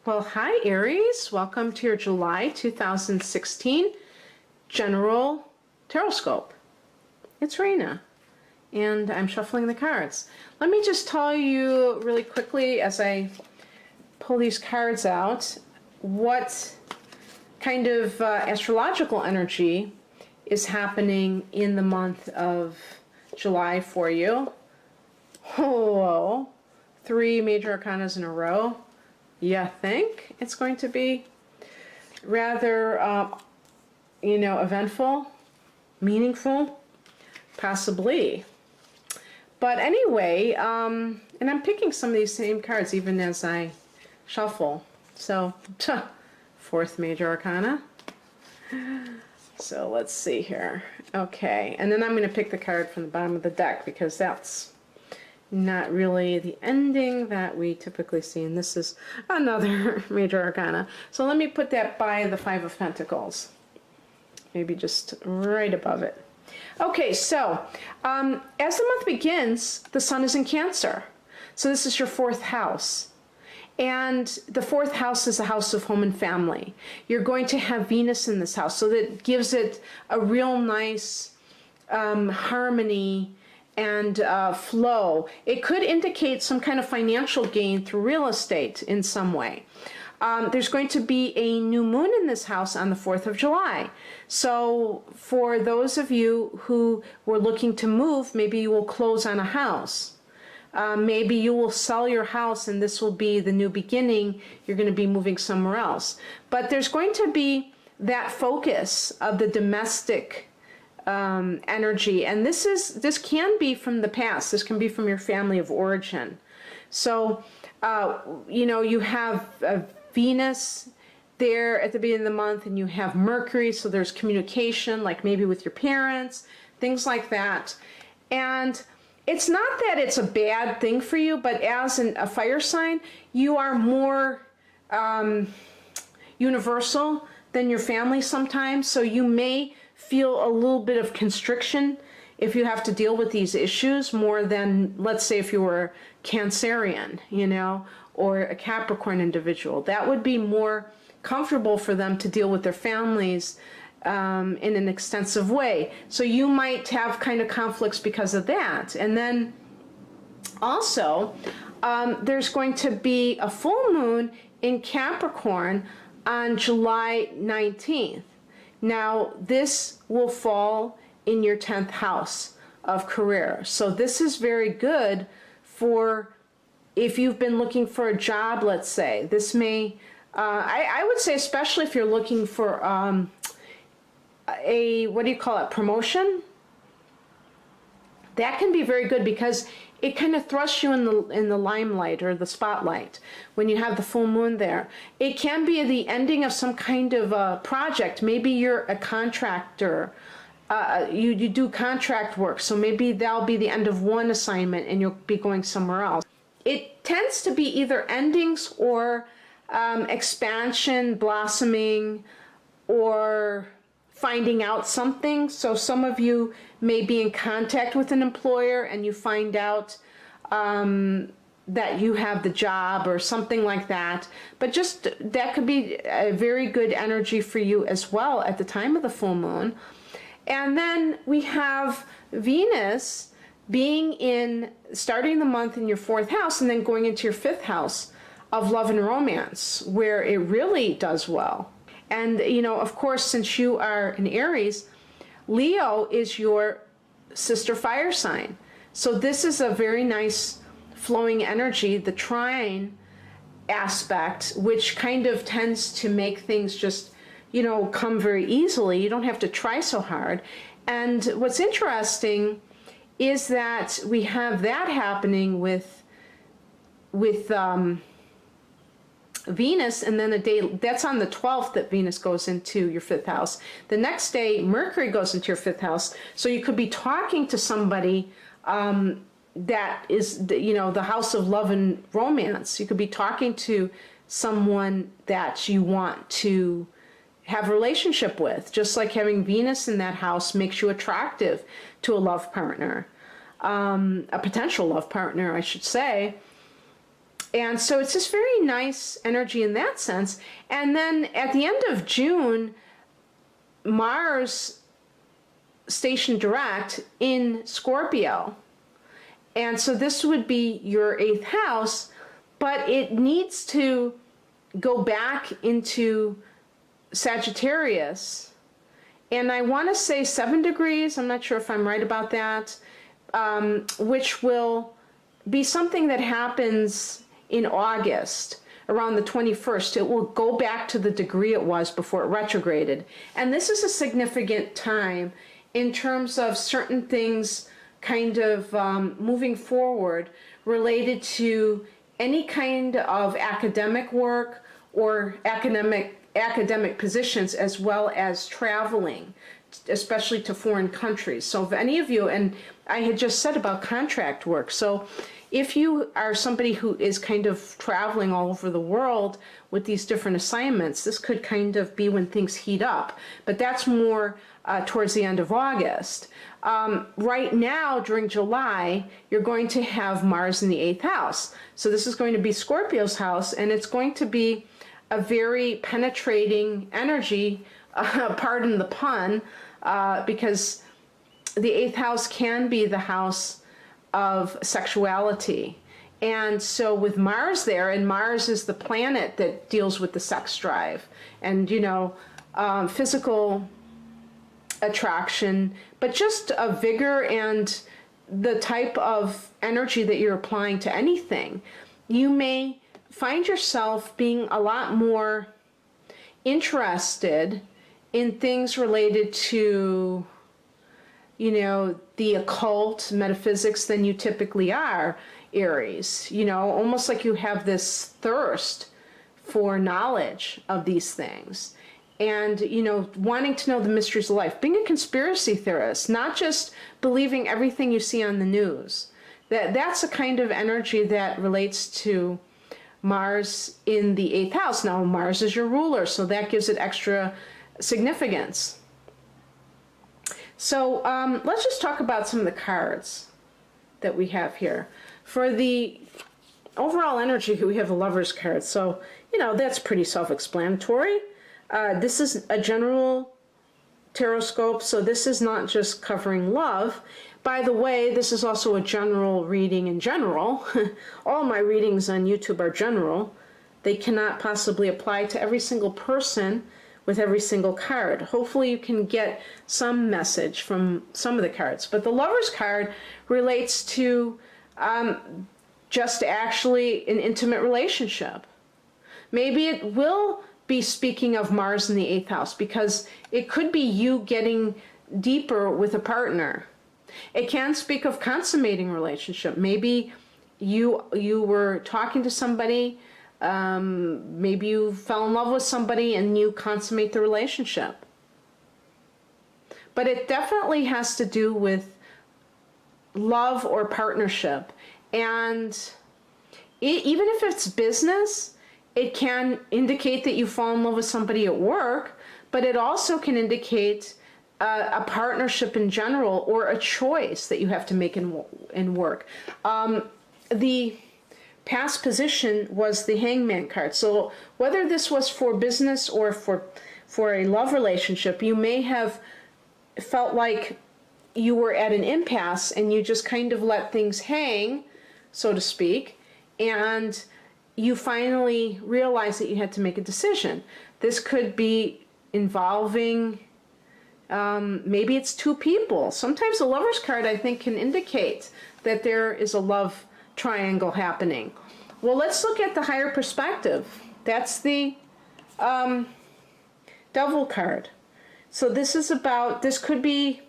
Well, hi Aries. Welcome to your July 2016 General Tarotscope. It's Raina, and I'm shuffling the cards. Let me just tell you really quickly as I pull these cards out what kind of astrological energy is happening in the month of July for you. Oh, 3 major arcanas in a row. You think it's going to be rather, eventful, meaningful, possibly. But anyway, and I'm picking some of these same cards even as I shuffle. So, 4th major arcana. So let's see here. Okay, and then I'm going to pick the card from the bottom of the deck because that's not really the ending that we typically see, and this is another major arcana. So let me put that by the 5 of Pentacles, maybe just right above it. Okay, so as the month begins, the sun is in Cancer. So this is your 4th house. And the 4th house is a house of home and family. You're going to have Venus in this house, so that gives it a real nice harmony and flow. It could indicate some kind of financial gain through real estate in some way. There's going to be a new moon in this house on the 4th of July. So for those of you who were looking to move, maybe you will close on a house. Maybe you will sell your house and this will be the new beginning. You're going to be moving somewhere else. But there's going to be that focus of the domestic energy, and this can be from the past. This can be from your family of origin. So you have Venus there at the beginning of the month, and you have Mercury, so there's communication, like maybe with your parents, things like that. And it's not that it's a bad thing for you, but as a fire sign, you are more universal than your family sometimes, so you may feel a little bit of constriction if you have to deal with these issues more than, let's say, if you were Cancerian, or a Capricorn individual. That would be more comfortable for them to deal with their families in an extensive way. So you might have kind of conflicts because of that. And then also, there's going to be a full moon in Capricorn on July 19th. Now, this will fall in your 10th house of career. So this is very good for if you've been looking for a job, let's say. This may, I would say especially if you're looking for promotion. That can be very good because it kind of thrusts you in the limelight or the spotlight when you have the full moon there. It can be the ending of some kind of a project. Maybe you're a contractor. You do contract work, so maybe that'll be the end of one assignment and you'll be going somewhere else. It tends to be either endings or expansion, blossoming, or finding out something. So some of you may be in contact with an employer and you find out that you have the job or something like that. But just that could be a very good energy for you as well at the time of the full moon. And then we have Venus starting the month in your 4th house and then going into your 5th house of love and romance, where it really does well. And, of course, since you are an Aries, Leo is your sister fire sign. So this is a very nice flowing energy, the trine aspect, which kind of tends to make things just, come very easily. You don't have to try so hard. And what's interesting is that we have that happening with Venus, and then the day that's on the 12th that Venus goes into your 5th house. The next day, Mercury goes into your 5th house. So you could be talking to somebody that is, the house of love and romance. You could be talking to someone that you want to have a relationship with, just like having Venus in that house makes you attractive to a love partner, a potential love partner, I should say. And so it's just very nice energy in that sense. And then at the end of June, Mars stationed direct in Scorpio. And so this would be your 8th house, but it needs to go back into Sagittarius. And I want to say 7 degrees, I'm not sure if I'm right about that, which will be something that happens in August, around the 21st. It will go back to the degree it was before it retrograded. And this is a significant time in terms of certain things kind of moving forward related to any kind of academic work or academic positions, as well as traveling, especially to foreign countries. So if any of you, and I had just said about contract work, so if you are somebody who is kind of traveling all over the world with these different assignments, this could kind of be when things heat up. But that's more towards the end of August. Right now, during July, you're going to have Mars in the 8th house. So this is going to be Scorpio's house, and it's going to be a very penetrating energy, pardon the pun, because the 8th house can be the house of sexuality. And so with Mars there, and Mars is the planet that deals with the sex drive and, physical attraction, but just a vigor and the type of energy that you're applying to anything. You may find yourself being a lot more interested in things related to the occult, metaphysics, than you typically are, Aries. Almost like you have this thirst for knowledge of these things. And, wanting to know the mysteries of life. Being a conspiracy theorist, not just believing everything you see on the news. That's a kind of energy that relates to Mars in the 8th house. Now, Mars is your ruler, so that gives it extra significance. So let's just talk about some of the cards that we have here. For the overall energy, we have the Lover's card. So, that's pretty self-explanatory. This is a general Tarotscope, so this is not just covering love. By the way, this is also a general reading in general. All my readings on YouTube are general. They cannot possibly apply to every single person with every single card. Hopefully you can get some message from some of the cards. But the Lover's card relates to just actually an intimate relationship. Maybe it will be speaking of Mars in the 8th house, because it could be you getting deeper with a partner. It can speak of consummating a relationship. Maybe you were talking to somebody, maybe you fell in love with somebody and you consummate the relationship. But it definitely has to do with love or partnership. And even if it's business, it can indicate that you fall in love with somebody at work, but it also can indicate a partnership in general, or a choice that you have to make in work. The past position was the Hangman card. So whether this was for business or for a love relationship, you may have felt like you were at an impasse and you just kind of let things hang, so to speak, and you finally realized that you had to make a decision. This could be involving, maybe it's two people. Sometimes the Lover's card, I think, can indicate that there is a love triangle happening. Well, let's look at the higher perspective. That's the Devil card. So this could be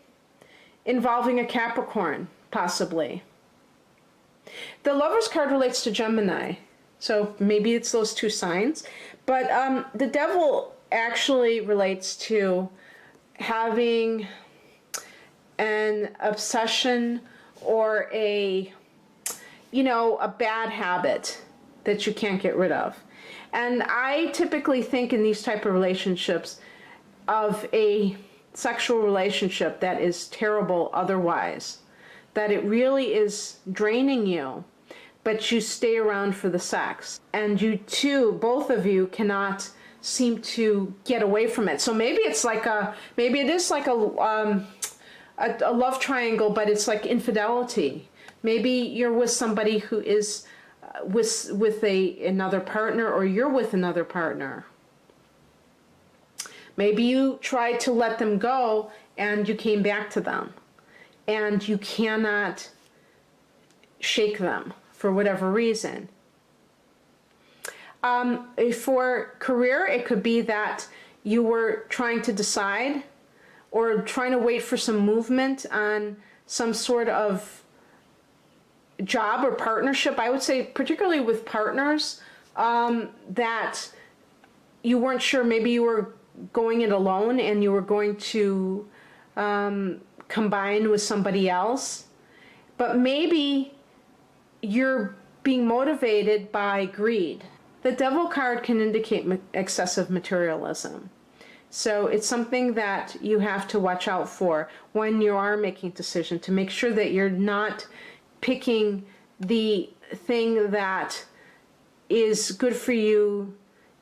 involving a Capricorn, possibly. The Lover's card relates to Gemini. So maybe it's those two signs. But the Devil actually relates to having an obsession or a bad habit that you can't get rid of. And I typically think in these type of relationships of a sexual relationship that is terrible otherwise, that it really is draining you, but you stay around for the sex. And you two, both of you, cannot seem to get away from it. So maybe it's like maybe it is like a love triangle, but it's like infidelity. Maybe you're with somebody who is with another partner, or you're with another partner. Maybe you tried to let them go and you came back to them, and you cannot shake them for whatever reason. For career, it could be that you were trying to decide or trying to wait for some movement on some sort of job or partnership. I would say particularly with partners, that you weren't sure. Maybe you were going it alone and you were going to combine with somebody else. But maybe you're being motivated by greed. The Devil card can indicate excessive materialism. So it's something that you have to watch out for when you are making a decision, to make sure that you're not picking the thing that is good for you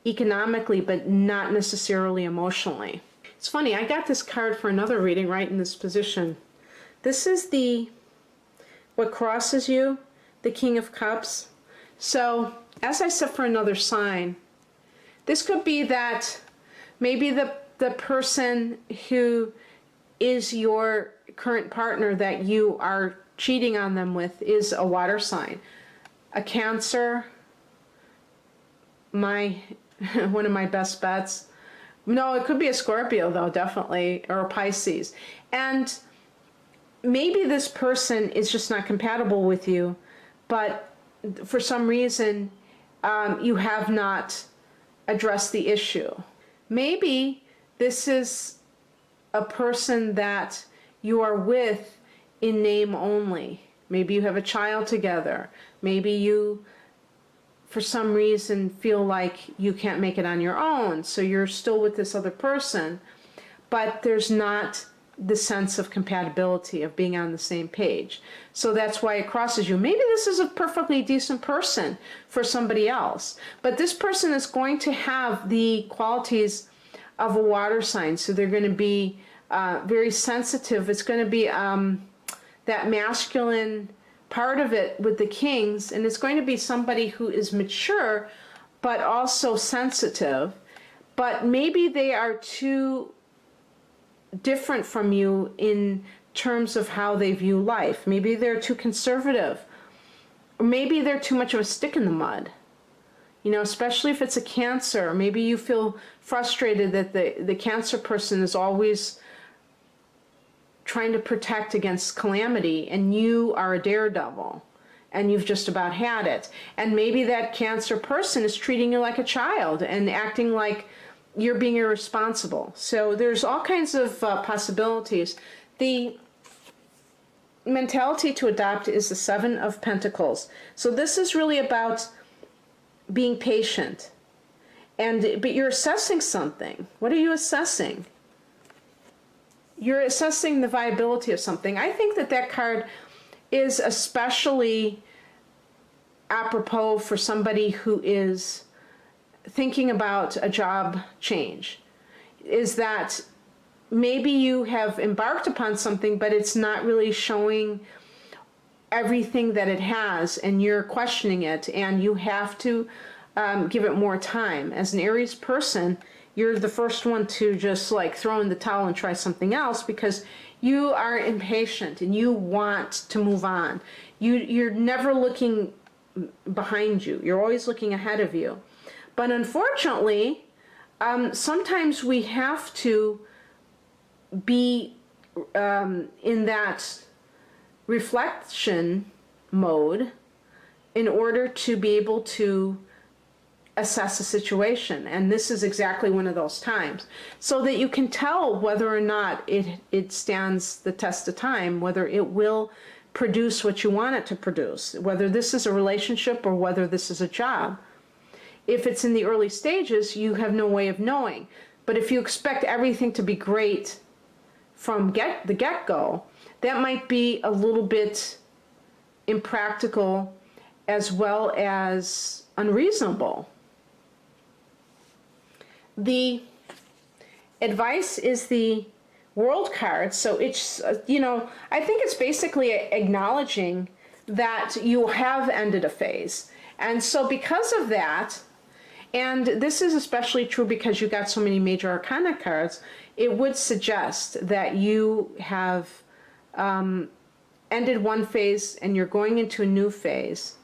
economically, but not necessarily emotionally. It's funny, I got this card for another reading right in this position. This is what crosses you, the King of Cups. So, as I said, for another sign, this could be that maybe the person who is your current partner that you are cheating on them with is a water sign. A Cancer, one of my best bets. No, it could be a Scorpio though, definitely, or a Pisces. And maybe this person is just not compatible with you, but for some reason you have not addressed the issue. Maybe this is a person that you are with in name only. Maybe you have a child together. Maybe you, for some reason, feel like you can't make it on your own, so you're still with this other person, but there's not the sense of compatibility, of being on the same page. So that's why it crosses you. Maybe this is a perfectly decent person for somebody else, but this person is going to have the qualities of a water sign. So they're going to be very sensitive. It's going to be that masculine part of it with the kings, and it's going to be somebody who is mature but also sensitive, but maybe they are too different from you in terms of how they view life. Maybe they're too conservative, or maybe they're too much of a stick in the mud. You know, especially if it's a Cancer. Maybe you feel frustrated that the Cancer person is always trying to protect against calamity, and you are a daredevil and you've just about had it. And maybe that Cancer person is treating you like a child and acting like you're being irresponsible. So there's all kinds of possibilities. The mentality to adopt is the Seven of Pentacles. So this is really about being patient. But you're assessing something. What are you assessing? You're assessing the viability of something. I think that card is especially apropos for somebody who is thinking about a job change. Is that maybe you have embarked upon something, but it's not really showing everything that it has, and you're questioning it, and you have to give it more time. As an Aries person, you're the first one to just like throw in the towel and try something else, because you are impatient and you want to move on. You're never looking behind you. You're always looking ahead of you. But unfortunately, sometimes we have to be in that reflection mode in order to be able to assess a situation. And this is exactly one of those times, so that you can tell whether or not it stands the test of time, whether it will produce what you want it to produce, whether this is a relationship or whether this is a job. If it's in the early stages, you have no way of knowing. But if you expect everything to be great from the get-go, that might be a little bit impractical as well as unreasonable. The advice is the World card, so it's, I think it's basically acknowledging that you have ended a phase. And so because of that, and this is especially true because you got so many major arcana cards, it would suggest that you have ended one phase and you're going into a new phase.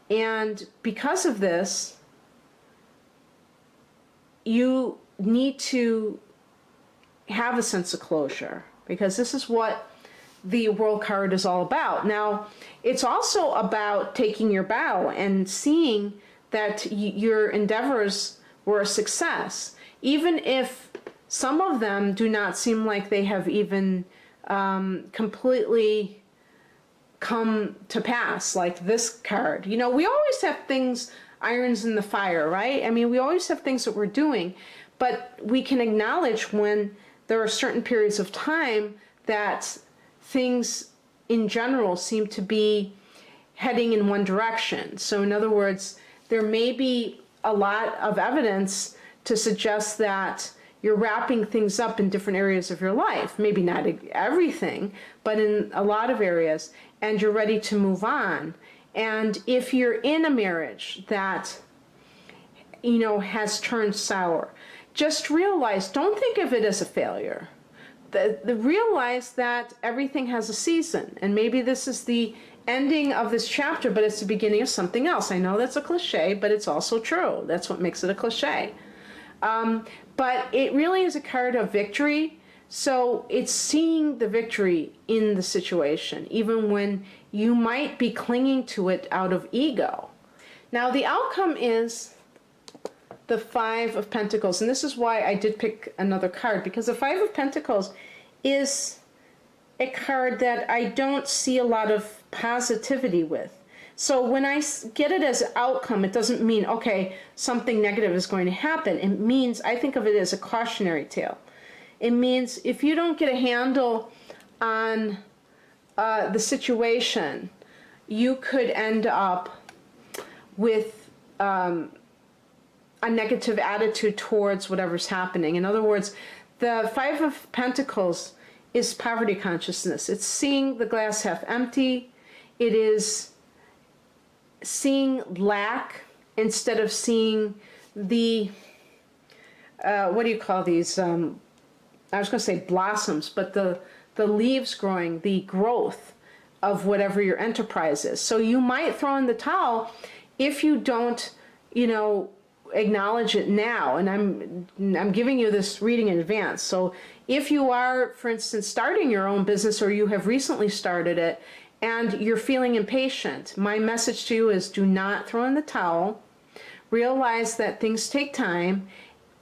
And because of this, you need to have a sense of closure, because this is what the World card is all about. Now, it's also about taking your bow and seeing that your endeavors were a success, even if some of them do not seem like they have even completely come to pass, like this card. We always have things, irons in the fire, right? I mean, we always have things that we're doing, but we can acknowledge when there are certain periods of time that things in general seem to be heading in one direction. So in other words, there may be a lot of evidence to suggest that you're wrapping things up in different areas of your life. Maybe not everything, but in a lot of areas, and you're ready to move on. And if you're in a marriage that, has turned sour, just realize, don't think of it as a failure. Realize that everything has a season, and maybe this is the ending of this chapter, but it's the beginning of something else. I know that's a cliche, but it's also true. That's what makes it a cliche. But it really is a card of victory. So it's seeing the victory in the situation, even when you might be clinging to it out of ego. Now, the outcome is the Five of Pentacles. And this is why I did pick another card, because the Five of Pentacles is a card that I don't see a lot of positivity with. So when I get it as an outcome, it doesn't mean, okay, something negative is going to happen. It means, I think of it as a cautionary tale. It means if you don't get a handle on the situation, you could end up with a negative attitude towards whatever's happening. In other words, the Five of Pentacles is poverty consciousness. It's seeing the glass half empty. It is seeing lack instead of seeing the, what do you call these? I was going to say blossoms, but the leaves growing, the growth of whatever your enterprise is. So you might throw in the towel if you don't, acknowledge it now. And I'm giving you this reading in advance. So if you are, for instance, starting your own business, or you have recently started it and you're feeling impatient, my message to you is do not throw in the towel. Realize that things take time,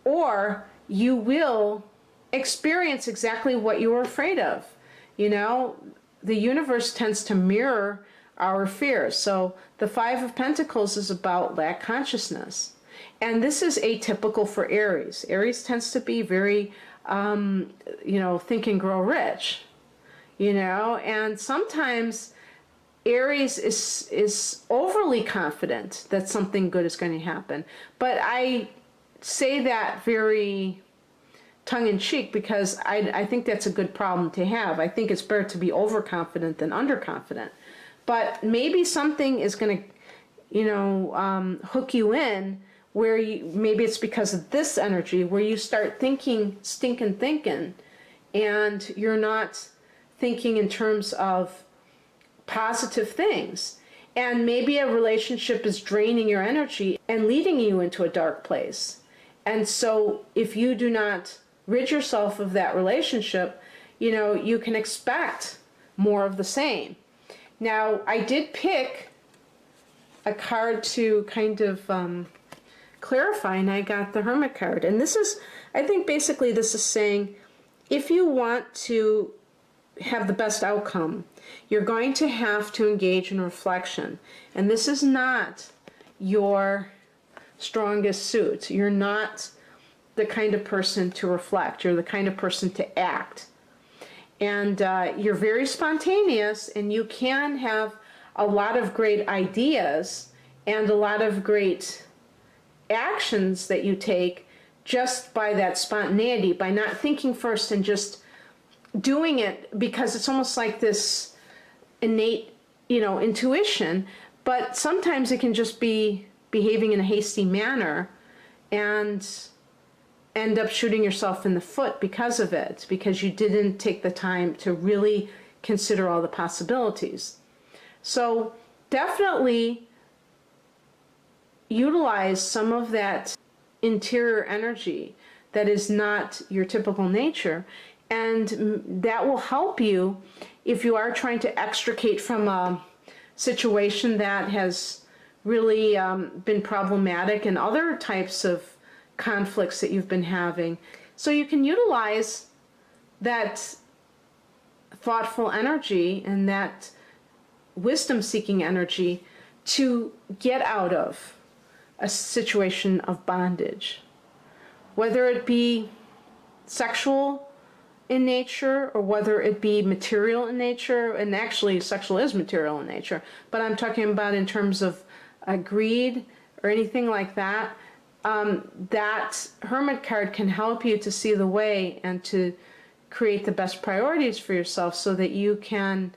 or you will experience exactly what you were afraid of. The universe tends to mirror our fears. So the Five of Pentacles is about lack consciousness. And this is atypical for Aries. Aries tends to be very, think and grow rich, and sometimes Aries is overly confident that something good is going to happen. But I say that very tongue-in-cheek because I think that's a good problem to have. I think it's better to be overconfident than underconfident. But maybe something is going to, hook you in where maybe it's because of this energy where you start thinking, stinking thinking, and you're not thinking in terms of positive things. And maybe a relationship is draining your energy and leading you into a dark place. And so if you do not rid yourself of that relationship, you can expect more of the same. Now, I did pick a card to kind of clarify, and I got the Hermit card. And this is, I think basically this is saying, if you want to have the best outcome, you're going to have to engage in reflection. And this is not your strongest suit. You're not the kind of person to reflect. You're the kind of person to act. And you're very spontaneous, and you can have a lot of great ideas and a lot of great actions that you take just by that spontaneity, by not thinking first and just doing it, because it's almost like this innate, intuition. But sometimes it can just be behaving in a hasty manner and end up shooting yourself in the foot because of it, because you didn't take the time to really consider all the possibilities. So definitely utilize some of that interior energy that is not your typical nature, and that will help you if you are trying to extricate from a situation that has really been problematic, and other types of conflicts that you've been having. So you can utilize that thoughtful energy and that wisdom-seeking energy to get out of a situation of bondage, whether it be sexual in nature or whether it be material in nature. And actually sexual is material in nature, but I'm talking about in terms of greed or anything like that. That Hermit card can help you to see the way and to create the best priorities for yourself so that you can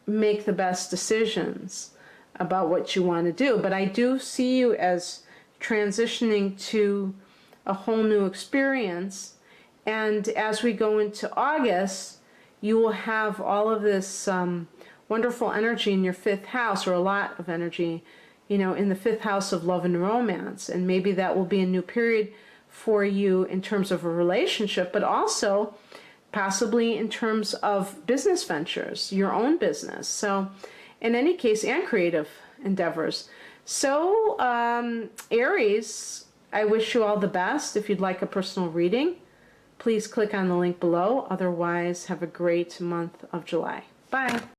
make the best decisions about what you want to do. But I do see you as transitioning to a whole new experience. And as we go into August, you will have all of this wonderful energy in your 5th house, or a lot of energy, in the 5th house of love and romance. And maybe that will be a new period for you in terms of a relationship, but also possibly in terms of business ventures, your own business. So in any case, and creative endeavors. So Aries, I wish you all the best. If you'd like a personal reading, please click on the link below. Otherwise, have a great month of July. Bye.